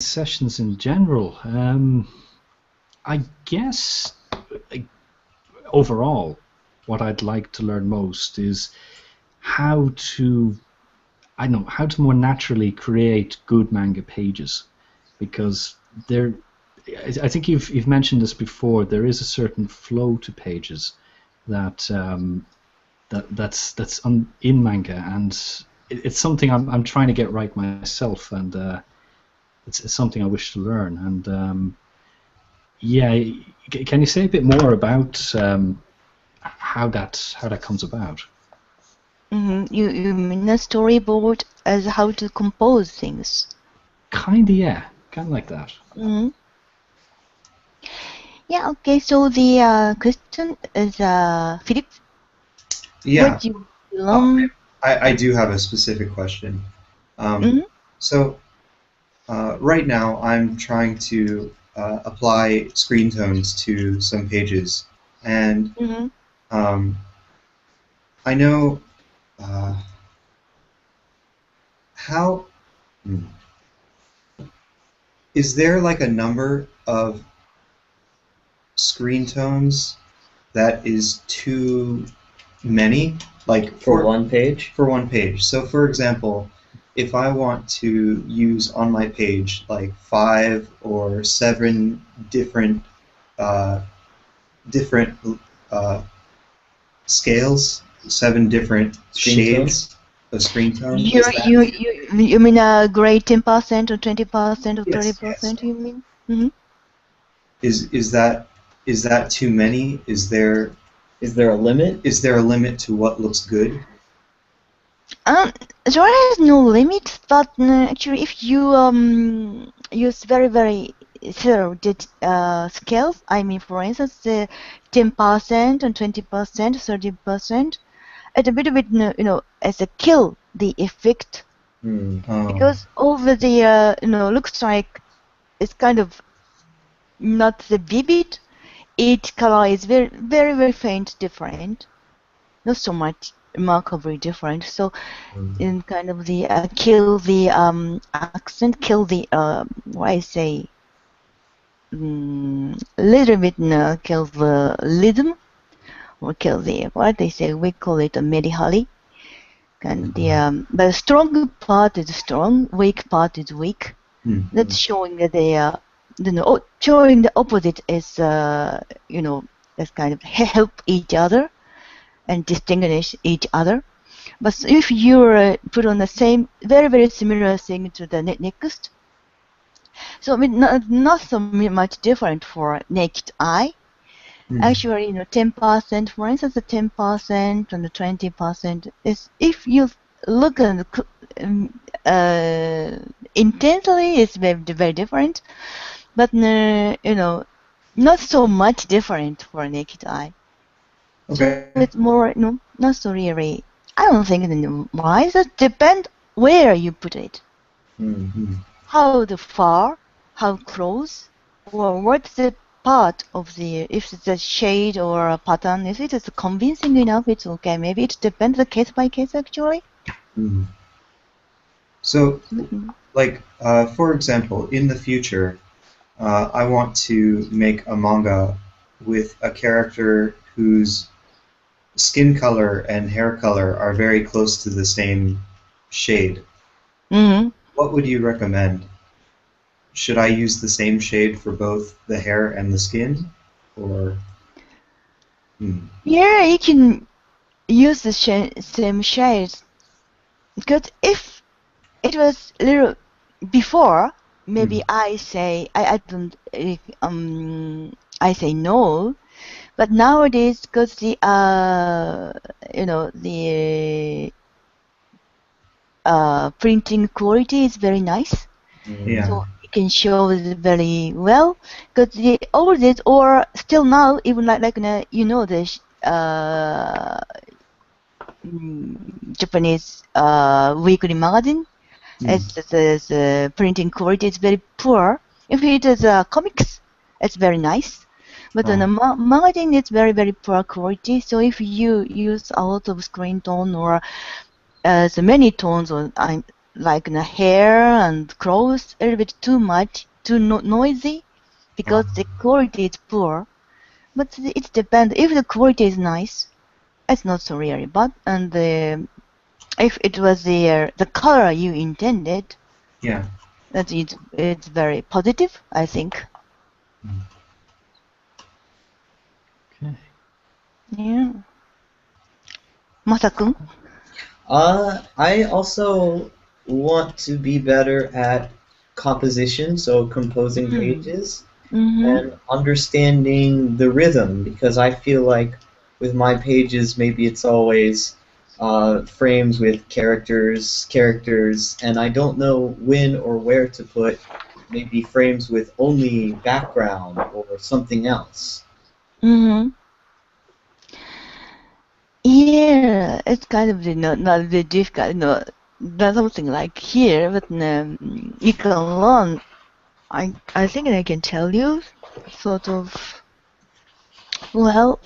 sessions in general. I guess overall, what I'd like to learn most is how to, I don't know, how to more naturally create good manga pages, because there, I think you've mentioned this before. There is a certain flow to pages that that's in manga, and it's something I'm trying to get right myself, and it's something I wish to learn. And yeah, can you say a bit more about how that comes about? You mean a storyboard as how to compose things? Kinda, yeah, kind of like that. Yeah. Okay. So the question is, Philip. Yeah. What you learn? I do have a specific question. So right now I'm trying to apply screen tones to some pages, and I know how. Is there like a number of screen tones that is too many, like for one page? For one page. So for example, if I want to use on my page like 5 or 7 different scales, 7 different shades of screen tone. You mean a grade 10% or 20% or 30%? Yes. You mean? Is that too many? Is there a limit? Is there a limit to what looks good? There is no limit, but actually, if you use very thorough scales, I mean, for instance, 10% and 20%, 30%, it's a bit of it, as a kill the effect, because over the looks like it's kind of not the vivid. Each color is very faint, different, not so much remarkably different. So in kind of the kill the accent, kill the what I say, little bit kill the rhythm, or kill the what they say. We call it a medihali. And the but strong part is strong, weak part is weak. That's showing that they showing the opposite is that's kind of help each other and distinguish each other. But if you put on the same, very similar thing to the next, so I mean, not so much different for naked eye. Actually, 10%, for instance, the 10% and the 20% is, if you look at intensely, it's very different, but not so much different for a naked eye. Okay. So it's more, not so really. I don't think why. It depends where you put it. How far, how close, or what's the part of the, if it's a shade or a pattern, if it is convincing enough, it's okay. Maybe it depends the case by case, actually. So, like, for example, in the future, I want to make a manga with a character whose skin color and hair color are very close to the same shade. What would you recommend? Should I use the same shade for both the hair and the skin, or? Yeah, you can use the same shades, because if it was a little before, maybe I say I don't I say no, but nowadays, because the the printing quality is very nice. So it can show it very well, because the old days, or still now, even like the Japanese weekly magazine, as the printing quality is very poor. If it is comics, it's very nice, but on the magazine, it's very poor quality. So if you use a lot of screen tone or as many tones, or like the hair and clothes a little bit too much, too noisy, because the quality is poor. But it depends. If the quality is nice, it's not so really bad. And if it was the color you intended, Yeah. that it's very positive, I think. Okay. Yeah. Masa-kun? I also want to be better at composition, so composing pages, and understanding the rhythm, because I feel like with my pages, maybe it's always frames with characters, and I don't know when or where to put maybe frames with only background or something else. Yeah, it's kind of not very difficult, not something like here, but you can learn. I think I can tell you, sort of. Well,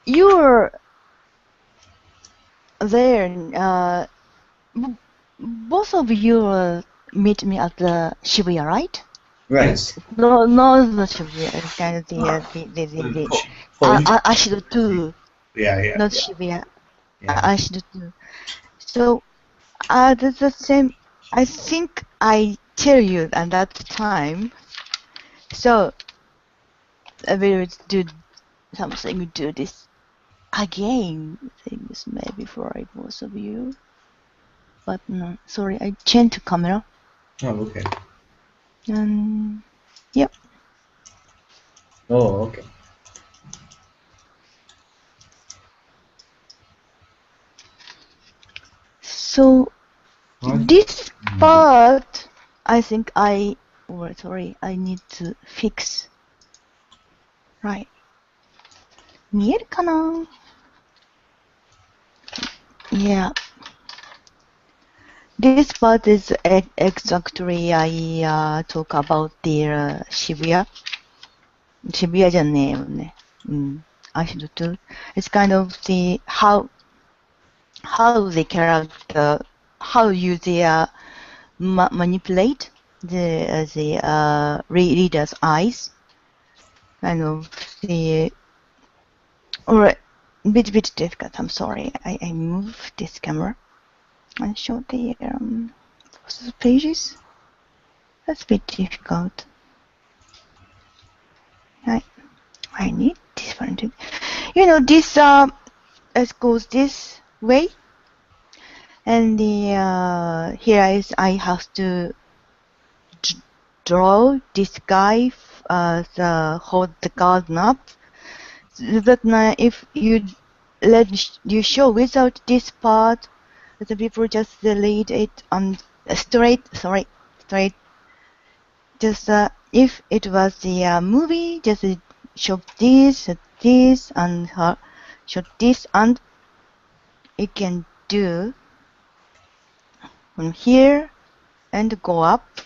you're there. Both of you meet me at the Shibuya, right? Right. No, the Shibuya. It's kind of the Ashido 2, Yeah. not Shibuya. Yeah. Ashido 2. So, that's the same. I think I tell you at that time. So, I will do something, do this again. Things maybe for both of you. But no, sorry, I changed camera. Oh, okay. And yep. Oh, okay. So this part, I think I need to fix. Right. 見えるかな? Yeah. This part is exactly I talk about the Shibuya. Shibuya じゃねえよね。I should do. It's kind of the how the character, how you manipulate the reader's eyes. Kind of the or bit difficult. I'm sorry. I move this camera and show the pages. That's a bit difficult. I need different. You know, this it goes this way, and the here I have to draw this guy hold the garden up. But if you show without this part, the people just read it on straight. Just if it was the movie, just show this, and show this, and you can do from here and go up.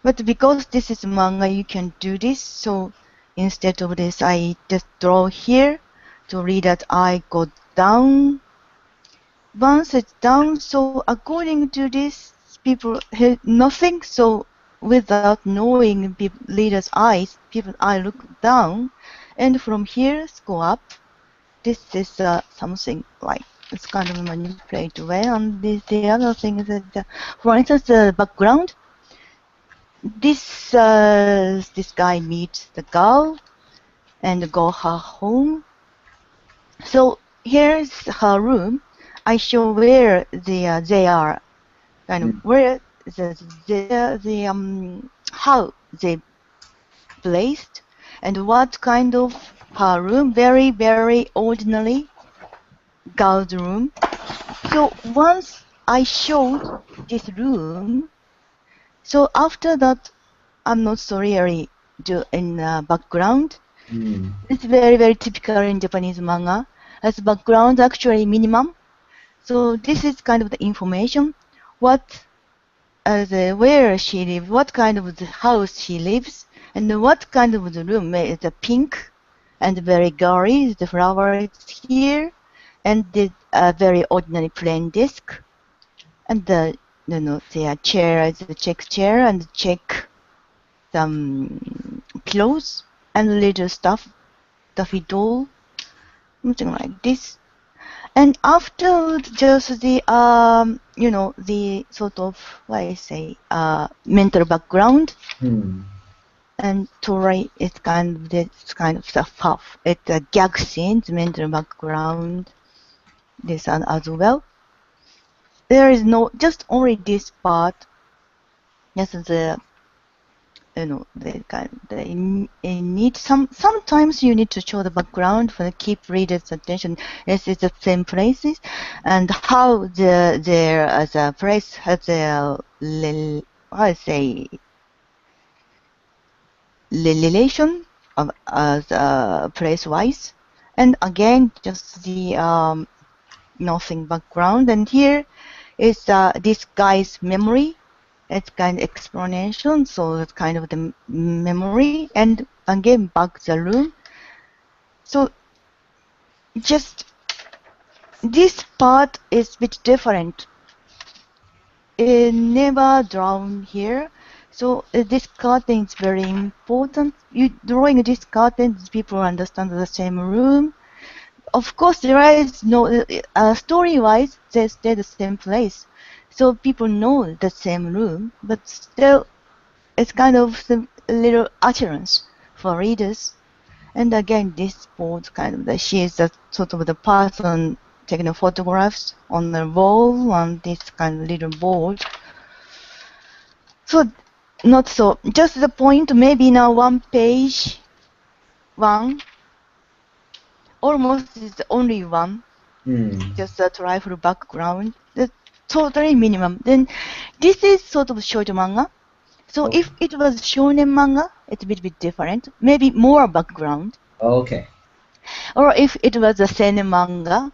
But because this is manga, you can do this. So instead of this, I just draw here to read that I go down. Once it's down, so according to this, people hear nothing. So without knowing reader's eyes, I look down, and from here go up. This is something like it's kind of manipulated way. And the other thing is that, for instance, the background. This guy meets the girl and go her home. So here's her room. I show where they are, and where how they placed, and what kind of her room. Very ordinary girl's room. So once I showed this room, so after that, I'm not so really in background. It's very typical in Japanese manga. As background, actually minimum. So this is kind of the information. What, where she lives, what kind of the house she lives, and what kind of the room. It's a pink and very girly. The flower is here, and did a very ordinary plain desk, and the their chair is a check chair and check some clothes and little stuff, stuffy doll, something like this. And after just the the sort of what I say mental background, and to write it's kind of this kind of stuff. It's a gag scene, the mental background, this and as well. There is no just only this part. Yes, the they need sometimes you need to show the background for the keep readers' attention. Yes, it's the same places, and how their as a place has a I say relation of as place wise, and again just the nothing background, and here is this guy's memory. It's kind of explanation, so it's kind of the memory, and again back the room. So just this part is a bit different. It never drawn here, so this curtain is very important. You drawing this curtain, people understand the same room. Of course, there is no story-wise, they stay the same place. So people know the same room, but still, it's kind of a little utterance for readers. And again, this board kind of she is the sort of the person taking photographs on the wall on this kind of little board. So not so. Just the point. Maybe now one page, almost is only one. Just a trifle background. That's totally minimum. Then this is sort of short manga. So if it was shonen manga, it's a bit different. Maybe more background. Okay. Or if it was a seinen manga,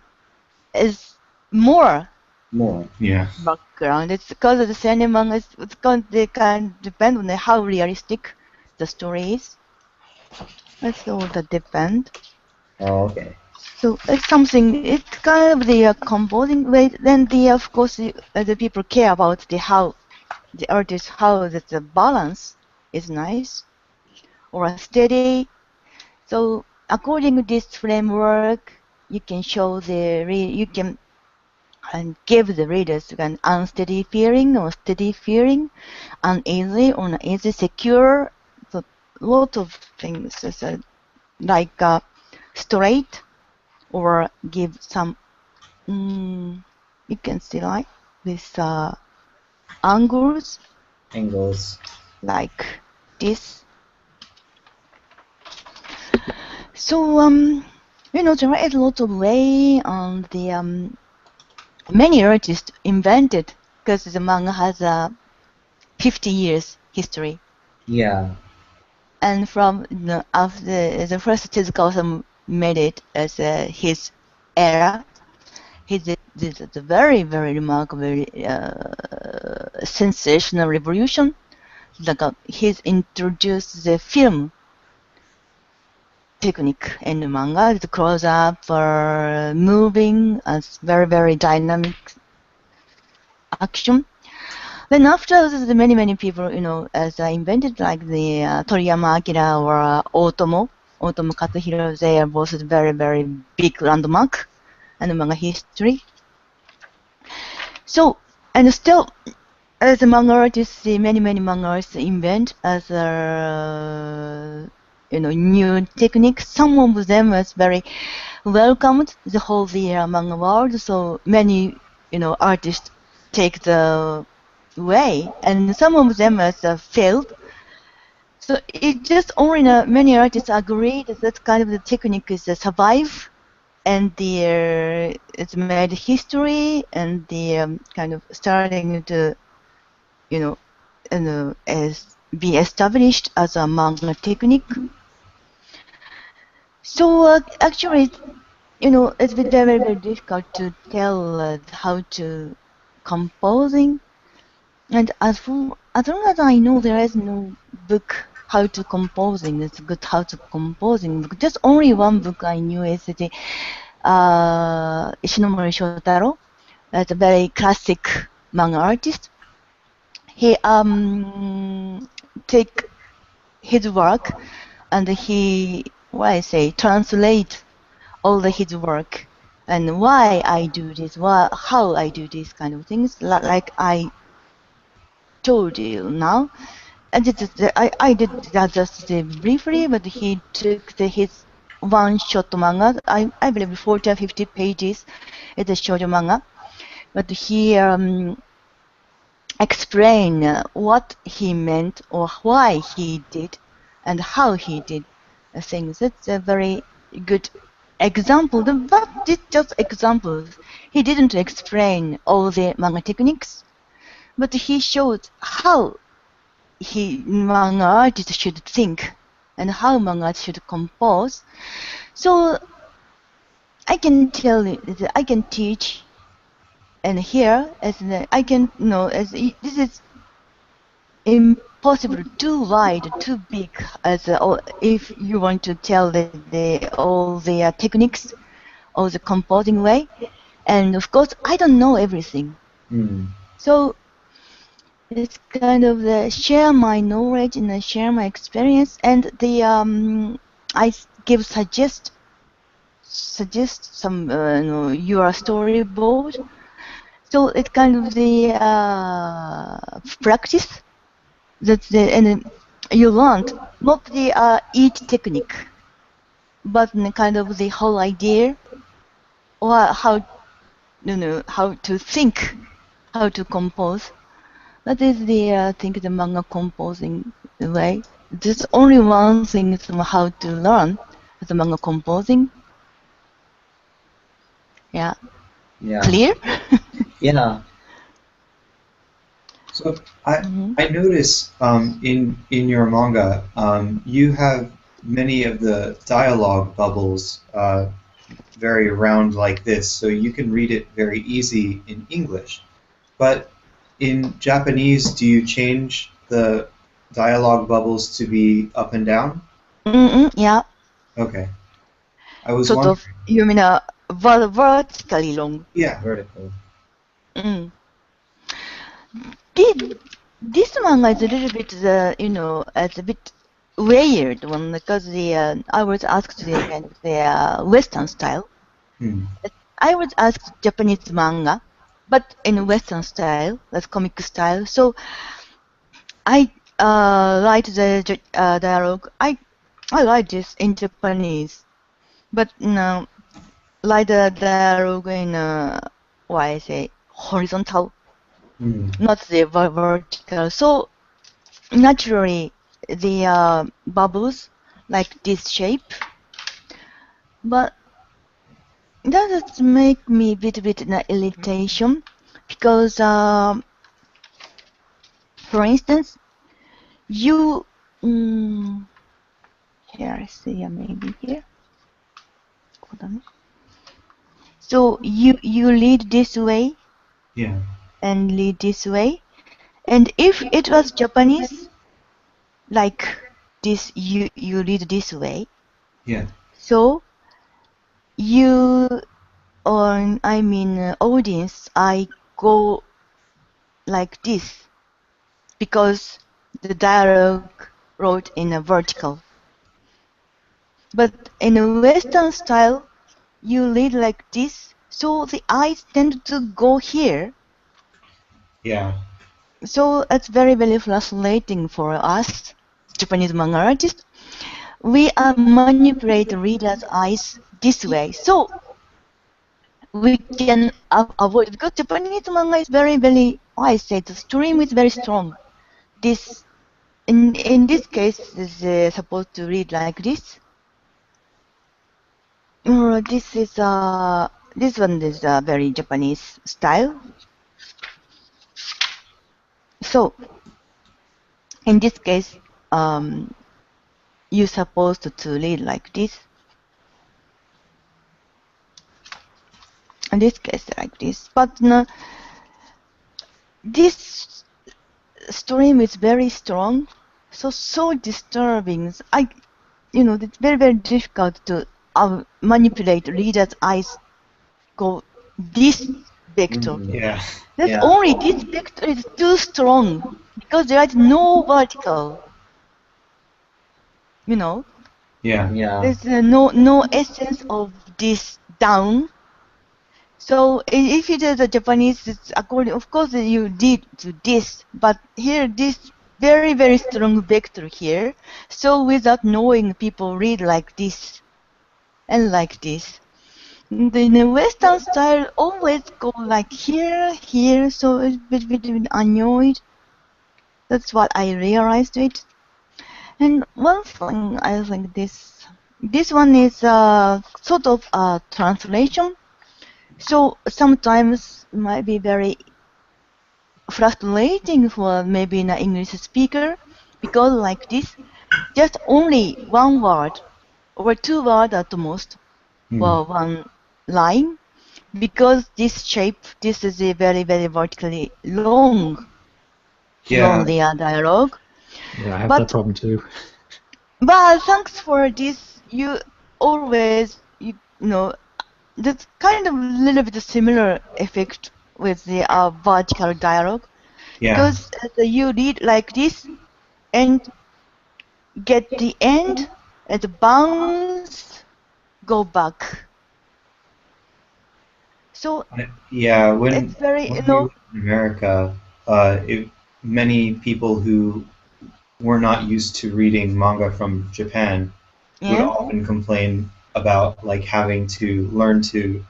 it's more. Yeah. Background. It's because the seinen manga is they can depend on how realistic the story is. That's all that depend. Okay. So it's something. It's kind of the composing way. Then of course the people care about how the artist how that the balance is nice or steady. So according to this framework, you can show you can and give the readers an unsteady feeling or steady feeling, uneasy or uneasy, secure. So a lot of things like straight or give some you can see like with angles like this. So there are a lot of way on the many artists invented because the manga has a 50 years history. Yeah. And from after the first Tezuka also made it as his era. He did a very remarkable sensational revolution. Like he's introduced the film technique in the manga, the close up or moving as very dynamic action. Then after the many people, as invented like the Toriyama Akira or Otomo Katsuhiro, they are both very big landmark in the manga history. So, and still, as a manga artists, many manga artists invent as new techniques. Some of them is very welcomed the whole manga world. So many artists take the way, and some of them has failed. So it just only many artists agree that kind of the technique is survive, and it's made history, and the kind of starting to as be established as a manga technique. So actually, it's been very difficult to tell how to composing. And as long as I know, there is no book how to composing. It's good how to composing. Just only one book I knew is Ishinomori Shotaro, that's a very classic manga artist. He take his work and he, translate all his work and why I do this, how I do these kind of things, like I told you now. And I did that just briefly, but he took his one-shot manga, I believe 40 or 50 pages, it's a short manga, but he explained what he meant or why he did and how he did things. It's a very good example, but it's just examples. He didn't explain all the manga techniques, but he showed how manga artist should think and how manga artist should compose. So I can tell you that I can teach, and here as I can as this is impossible, too wide, too big. As if you want to tell all the techniques or the composing way, and of course I don't know everything. So it's kind of share my knowledge and share my experience, and I give suggest some your storyboard. So it's kind of the practice and you learned not the each technique, but kind of the whole idea or how to think, how to compose. That is the think the manga composing way. There's only one thing how to learn the manga composing. Yeah. Clear? Yeah. So I notice in your manga you have many of the dialogue bubbles very round like this, so you can read it very easy in English. But in Japanese, do you change the dialogue bubbles to be up and down? Yeah. Okay. I was wondering. You mean vertically long? Yeah. Vertical. This manga is a little bit, it's a bit weird one because I was asked the Western style. I was asked Japanese manga, but in Western style, that's comic style. So I write the dialogue. I write this in Japanese, but write the dialogue in horizontal. Not the vertical. So naturally, the bubbles like this shape, but that does make me a bit irritation because, for instance, you here I see maybe here. So you lead this way. Yeah. And lead this way. And if it was Japanese, like this, you lead this way. Yeah. So audience, I go like this because the dialogue wrote in a vertical. But in a Western style, you read like this, so the eyes tend to go here. Yeah. So it's very, very frustrating for us, Japanese manga artists. We manipulate the reader's eyes this way, so we can avoid, because Japanese manga is very, very, the stream is very strong. This, in this case, is supposed to read like this. This one is a very Japanese style. So, in this case, you're supposed to read like this. In this case, like this. But this stream is very strong, so disturbing. It's very, very difficult to manipulate reader's eyes go this vector. Yeah. That's Yeah. only this vector is too strong because there is no vertical. You know, Yeah. Yeah. there's no essence of this down. So if it is a Japanese, it's according, of course, you read to this, but here this very strong vector here. So without knowing, people read like this and like this. In the Western style, always go like here. So it's a bit annoyed. That's what I realized it. And one thing I think this one is sort of a translation. So sometimes it might be very frustrating for maybe an English speaker because like this, just only one word or two words at the most for one line because this shape, this is a very vertically long from the dialogue. Yeah, I have that problem too. But thanks for this, you always, you know, that's kind of a little bit similar effect with the vertical dialogue. Yeah. Because you read like this and get the end and bounce, go back. So Yeah, when it's very, we were in America, many people who were not used to reading manga from Japan would often complain about like having to learn to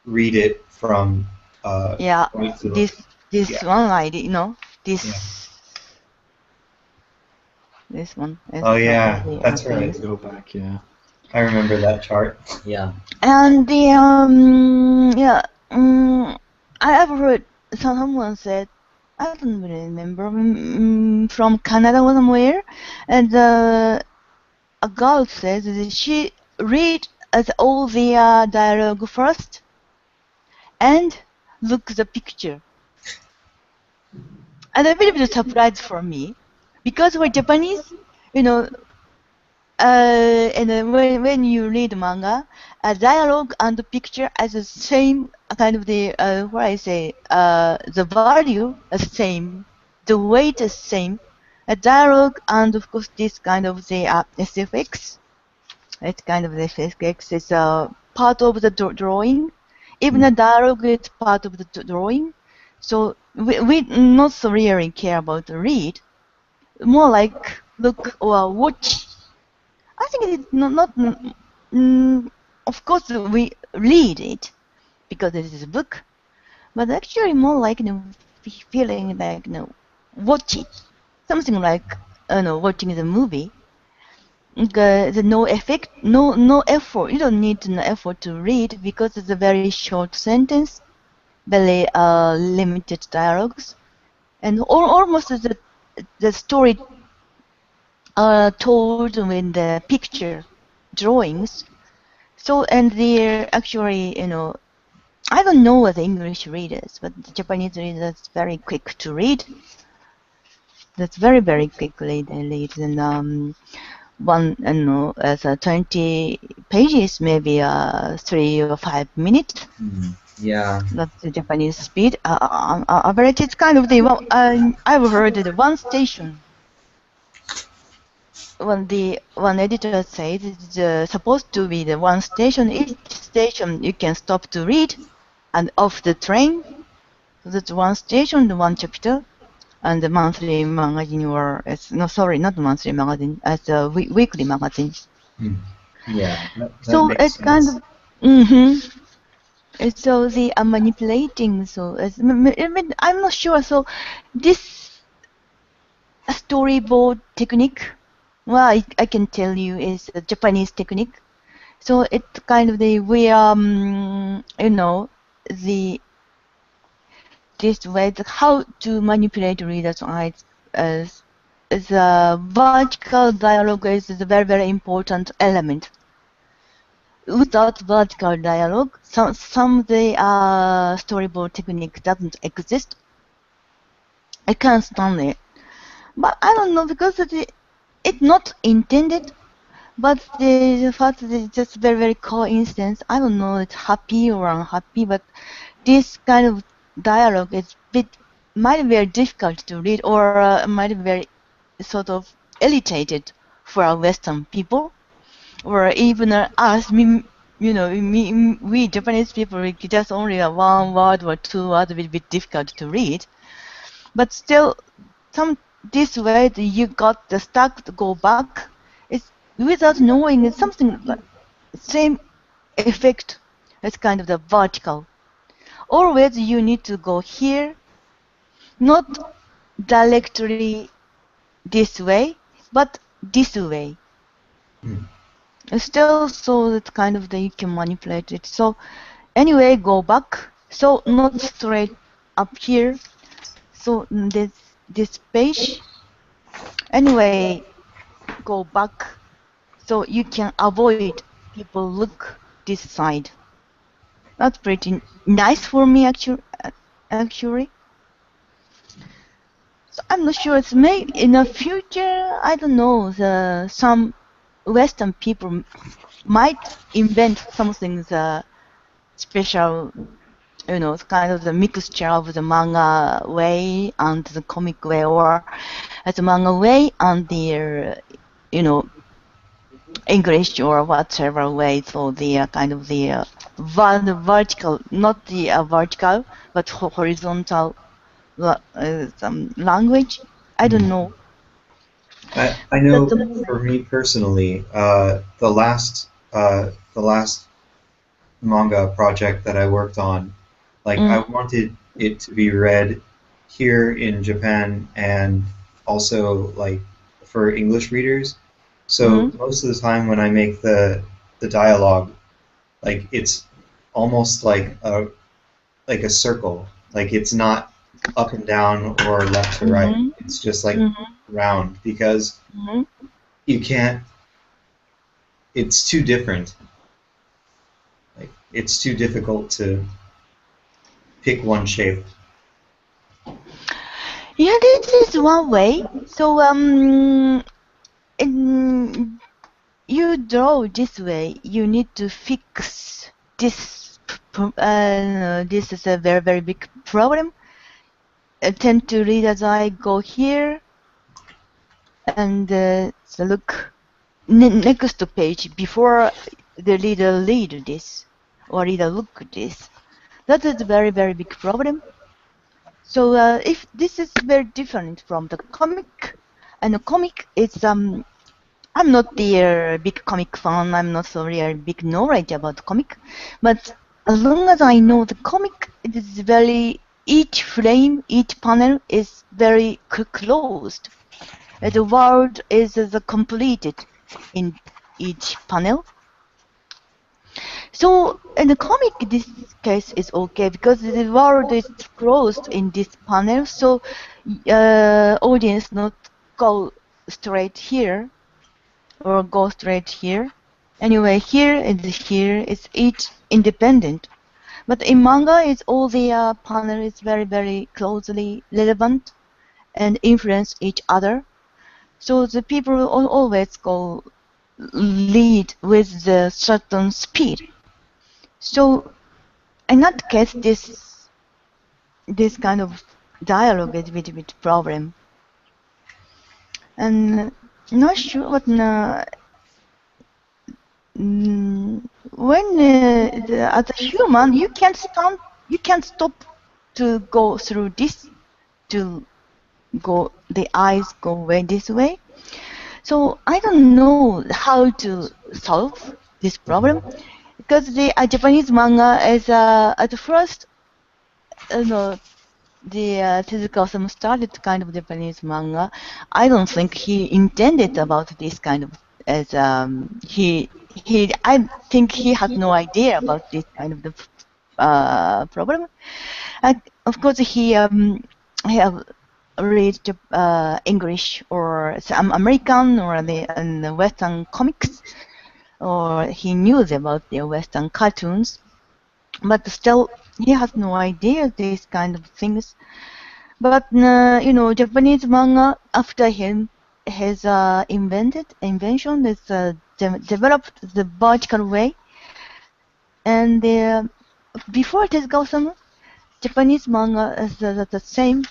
read it from this one idea, this one. Oh yeah, that's right. Go back, yeah. I remember that chart. Yeah. And the I have heard someone said, I don't really remember, from Canada or somewhere, and a girl says that she read all the dialogue first and look the picture. And a bit of a surprise for me, because we're Japanese, and when you read manga, dialogue and the picture as the same kind of the the value is same, the weight is same. A dialogue and of course this kind of the SFX, it's kind of the SFX is part of the drawing. Even the dialogue is part of the drawing. So we not so really care about the read, more like look or watch. I think it's not of course we read it because it is a book, but actually more like feeling like watch it, something like watching the movie. The no effect, no effort. You don't need no effort to read because it's a very short sentence, very limited dialogues, and almost the story told with the picture drawings. So, and they're actually, I don't know what the English readers, but the Japanese readers very quick to read. That's very quickly they read. And one, as 20 pages, maybe 3 or 5 minutes. Yeah. That's the Japanese speed. Average, it's kind of the, I've heard the one station. When the one editor says it's supposed to be the one station, each station you can stop to read and off the train. So that's one station, the one chapter, and the monthly magazine or not the monthly magazine, as a weekly magazine. Yeah. So it's kind of so the manipulating. So I'm not sure. So this storyboard technique. Well, I can tell you is a Japanese technique. So it's kind of this way how to manipulate readers' eyes as vertical dialogue is a very important element. Without vertical dialogue, some of the storyboard technique doesn't exist. I can't stand it, but I don't know because it's not intended, But the fact that it's just very, very coincidence, I don't know it's happy or unhappy, but this kind of dialogue is might be very difficult to read or might be very sort of irritated for our Western people, or even us, we Japanese people, we just only a one word or two words will be difficult to read. But still, this way that you got the stuck to go back, it's without knowing it's something like same effect as kind of the vertical. Always you need to go here, not directly this way, but this way. Still, so it's kind of that you can manipulate it. So anyway, go back. So not straight up here. So this page. Anyway, go back. So you can avoid people look this side. That's pretty nice for me actually. So I'm not sure. It's maybe in the future. I don't know. Some Western people might invent something special. It's kind of the mixture of the manga way and the comic way, or the manga way and the English or whatever way. So the kind of the vertical, not the vertical, but horizontal some language. I don't know. I know for me personally, the last manga project that I worked on, like I wanted it to be read here in Japan and also like for English readers. So most of the time when I make the dialogue, like it's almost like a circle. Like it's not up and down or left to right. It's just like round because you can't. It's too different. Like it's too difficult to pick one shape. Yeah, this is one way. So you draw this way. You need to fix this. This is a very, very big problem. I tend to read as I go here and so look next page before the reader read this or reader look at this. That is a very, very big problem. So if this is very different from the comic, and the comic is I'm not the big comic fan. I'm not so really big knowledge about comic, but as long as I know the comic, it is very each frame, each panel is very closed. The world is completed in each panel. So in the comic, this case is okay because the world is closed in this panel. So audience not go straight here or go straight here. Anyway, here and here is each independent. But in manga, it's all the panel is very, very closely relevant and influence each other. So the people always go lead with the certain speed. So in that case, this kind of dialogue is a bit problem. And not sure what when as a human you can't stop to go through this to go the eyes go away this way. So I don't know how to solve this problem because the Japanese manga is at first the Tezuka Osamu started kind of Japanese manga. I don't think he intended about this kind of as I think he had no idea about this kind of the problem. Of course, he have read English or some American or the Western comics, or he knew about the Western cartoons, but still he has no idea these kind of things. But Japanese manga after him has invention is developed the vertical way. And before Tezuka-Osamu, Japanese manga is the same,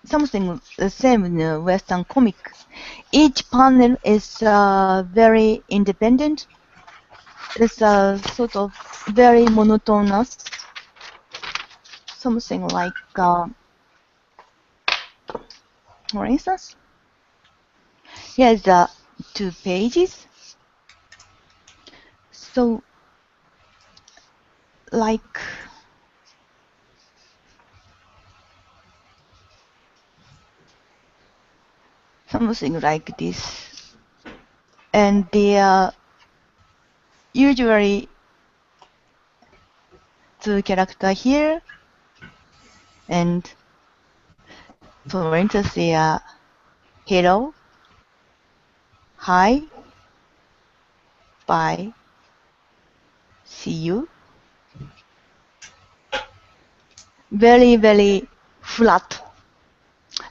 something the same in Western comic. Each panel is very independent. It's sort of very monotonous. Something like, for instance, here's 2 pages. So, like, something like this. And they are usually 2 characters here, and for instance, they are hello, hi, bye, see you. Very, very flat.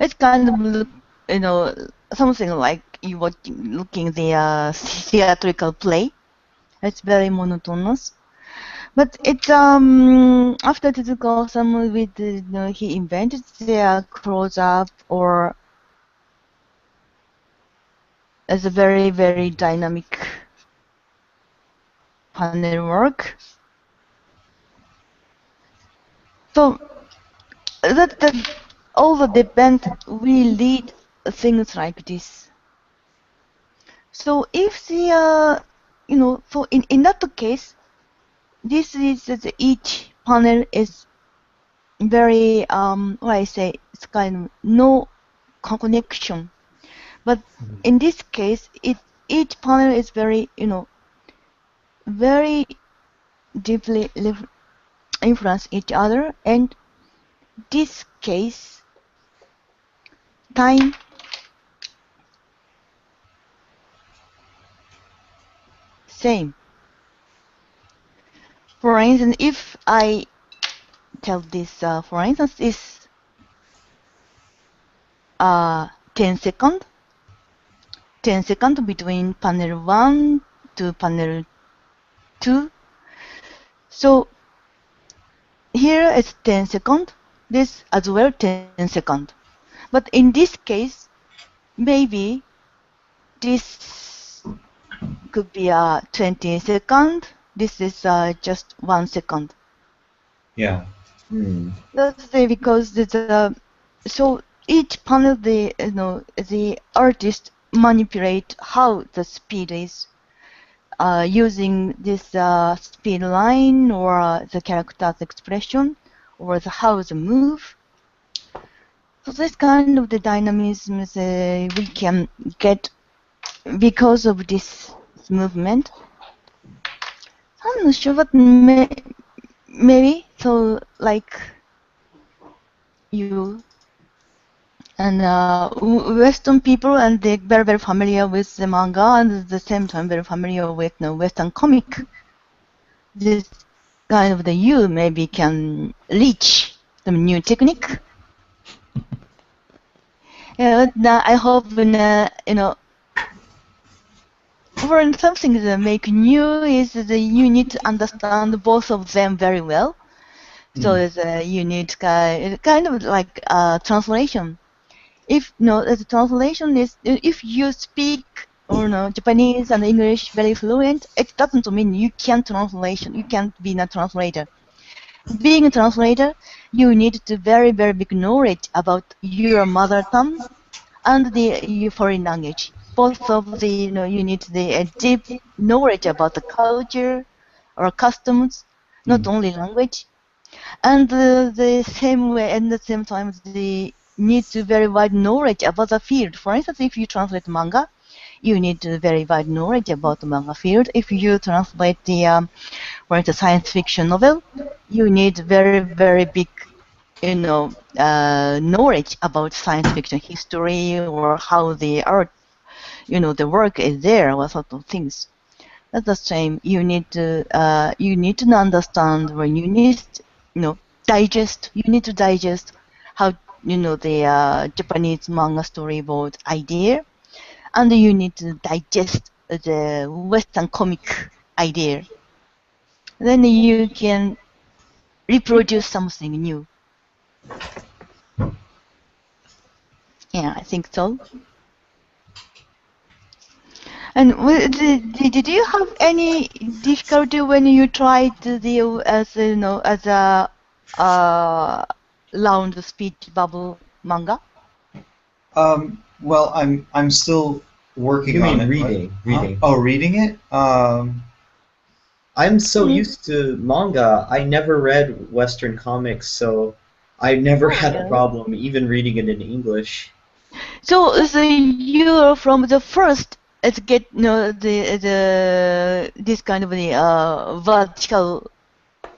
It's kind of, something like you looking the theatrical play. It's very monotonous. But it's after Tezuka-Osamu, with he invented the close-up or as a very, very dynamic panel work. So that all the depend will lead things like this. So if the so in that case, this is each panel is very what I say, it's kind of no connection. But in this case, each panel is very very deeply influence each other, and this case time same. For instance, if I tell this, for instance, is 10 seconds between panel 1 to panel 2. So here is 10 seconds, this as well 10 seconds. But in this case, maybe this could be 20 seconds. This is just 1 second. Yeah. That's because so each panel the artist manipulate how the speed is using this speed line or the character's expression or how the move. So this kind of the dynamism we can get because of this movement. I'm not sure, but maybe so like you and Western people, and they're very, very familiar with the manga, and at the same time very familiar with Western comic. This kind of you maybe can reach the new technique. I hope for something that make new is that you need to understand both of them very well. So you need kind of like translation. If the translation is if you speak Japanese and English very fluent, it doesn't mean you can't translation. You can't be a translator. Being a translator, you need to very, very big knowledge about your mother tongue and your foreign language. Both of the you need the deep knowledge about the culture or customs, not only language. And the same way, and at the same time, the need to very wide knowledge about the field. For instance, if you translate manga, you need very wide knowledge about the manga field. If you translate the, for instance, science fiction novel, you need very, very big, knowledge about science fiction history or how the art, the work is there, or sort of things. That's the same. You need to understand when you need, digest. You need to digest how the Japanese manga storyboard idea, and you need to digest the Western comic idea. Then you can reproduce something new. Yeah, I think so. And did you have any difficulty when you tried the as a round speech bubble manga? Well, I'm still working You on mean it. reading? Huh? Reading. Oh, reading it. I'm so used to manga. I never read Western comics, so I never had a problem even reading it in English. So you're from the first to get this kind of the vertical,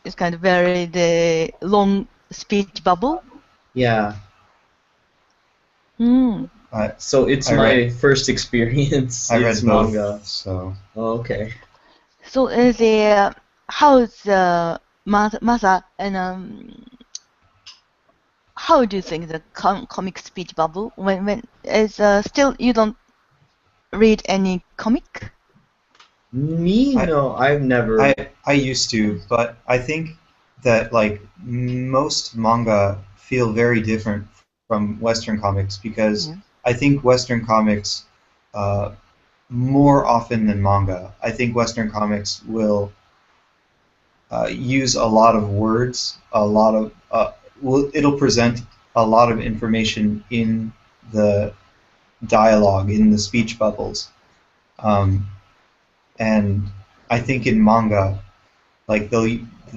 this kind of very the long speech bubble. Yeah. So it's I my read- first experience. I read It's both, manga. so. Oh, okay. So how's Masa and how do you think the comic speech bubble when is still you don't read any comic? No, I've never. I used to, but I think that like most manga feel very different from Western comics because I think Western comics more often than manga. I think Western comics will use a lot of words, a lot of it'll present a lot of information in the dialogue, in the speech bubbles, and I think in manga, like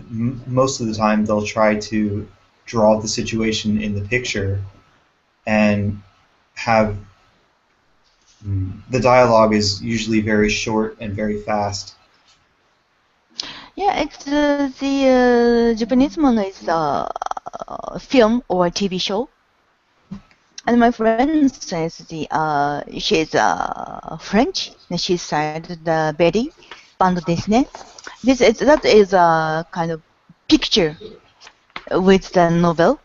most of the time they'll try to draw the situation in the picture and have the dialogue is usually very short and very fast. Yeah, it's the Japanese manga is a film or a TV show. And my friend says she's French. And she said the Betty Band desu. That is a kind of picture with the novel,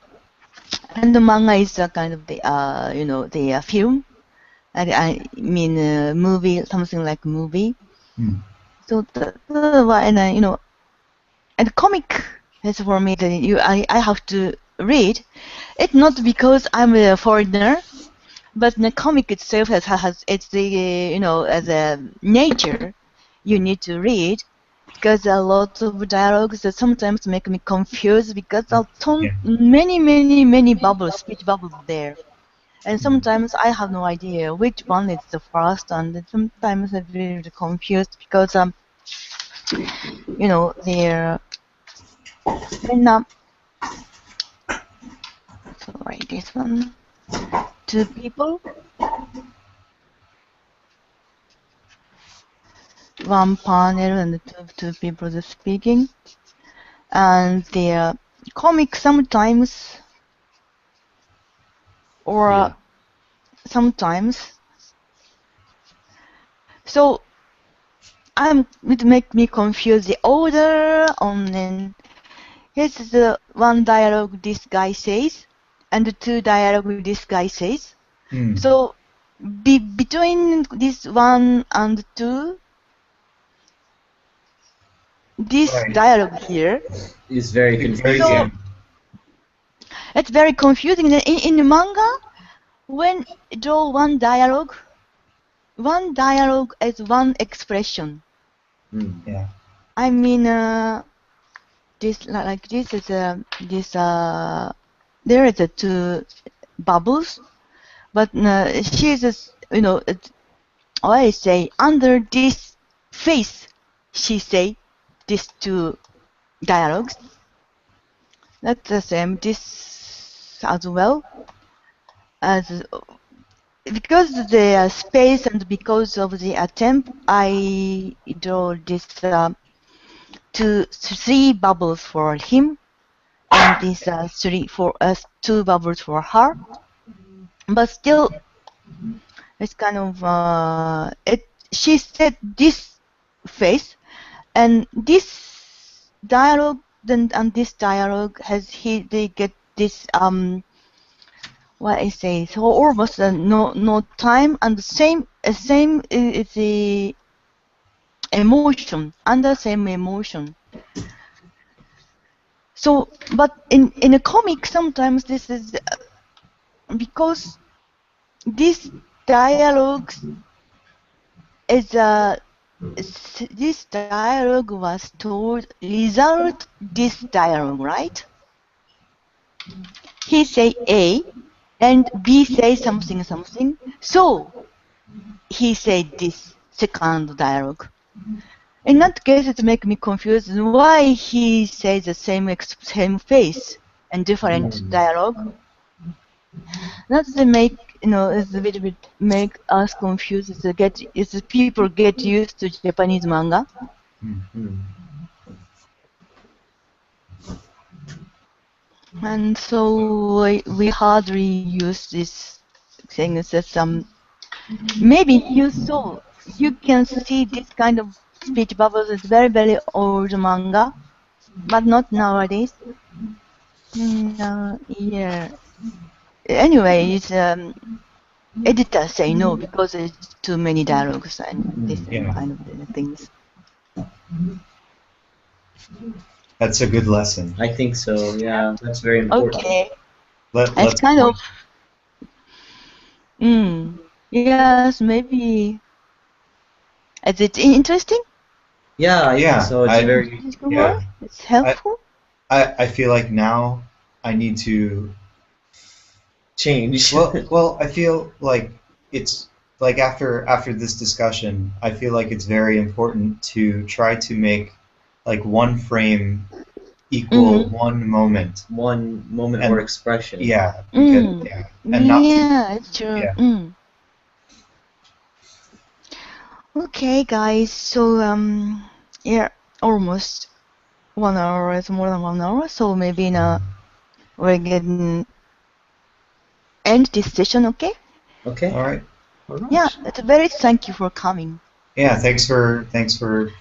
and the manga is a kind of the the film. I mean movie, something like movie. So why and comic is for me that I have to read. It's not because I'm a foreigner, but the comic itself has it's the as a nature you need to read because there are lots of dialogues that sometimes make me confused because there are many bubbles, speech bubbles there. And sometimes I have no idea which one is the first, and sometimes I'm very confused because they're sorry, this one, two people, one panel and two people are speaking, and the comic sometimes or sometimes. So it make me confuse the order on. And here's the one dialogue this guy says, and the two dialogue this guy says. So between this one and two, this dialogue here is very confusing. It's very confusing. In the manga, when draw one dialogue is one expression. Yeah. I mean, this like this is there is a two bubbles, but she's just I say under this face, she say these two dialogues. That's the same. This as well as because the space and because of the attempt, I draw this three bubbles for him, and this two bubbles for her. But still, it's kind of she said this face, and this dialogue, and this dialogue they get this what I say, so almost no time and same is the emotion, under same emotion. So, but in a comic, sometimes this is because this dialogue is this dialogue was told result this dialogue, right? He say A, and B say something. So he said this second dialogue. In that case, it makes me confused why he says the same face and different dialogue. That they make is a little bit make us confused. Is people get used to Japanese manga. And so we hardly use this thing. That maybe you can see this kind of speech bubbles is very old manga, but not nowadays. Yeah. Anyway, it's editor say no because it's too many dialogues and this kind of things. That's a good lesson. I think so. Yeah, that's very important. Okay. Let's kind of. Yes, maybe. Is it interesting? Yeah, I think so. It's very. Yeah. It's helpful. I feel like now I need to change. Well, I feel like it's like after this discussion, I feel like it's very important to try to make like one frame equal one moment. One moment or expression. Yeah. Because, and not it's true. Okay, guys. So almost 1 hour. It's more than 1 hour. So maybe we're getting end this session. Okay. Okay. All right. Yeah. It's very thank you for coming. Yeah. Thanks for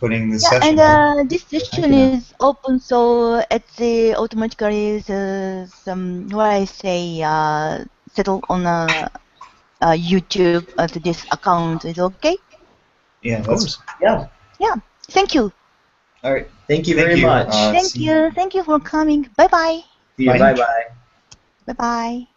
putting this session. And this session is open, so it's automatically what I say settled on YouTube at this account. Is okay? Yeah, of course. Yeah. Thank you. All right. Thank you very much. Thank you for coming. Bye bye. See you. Bye bye. Bye bye.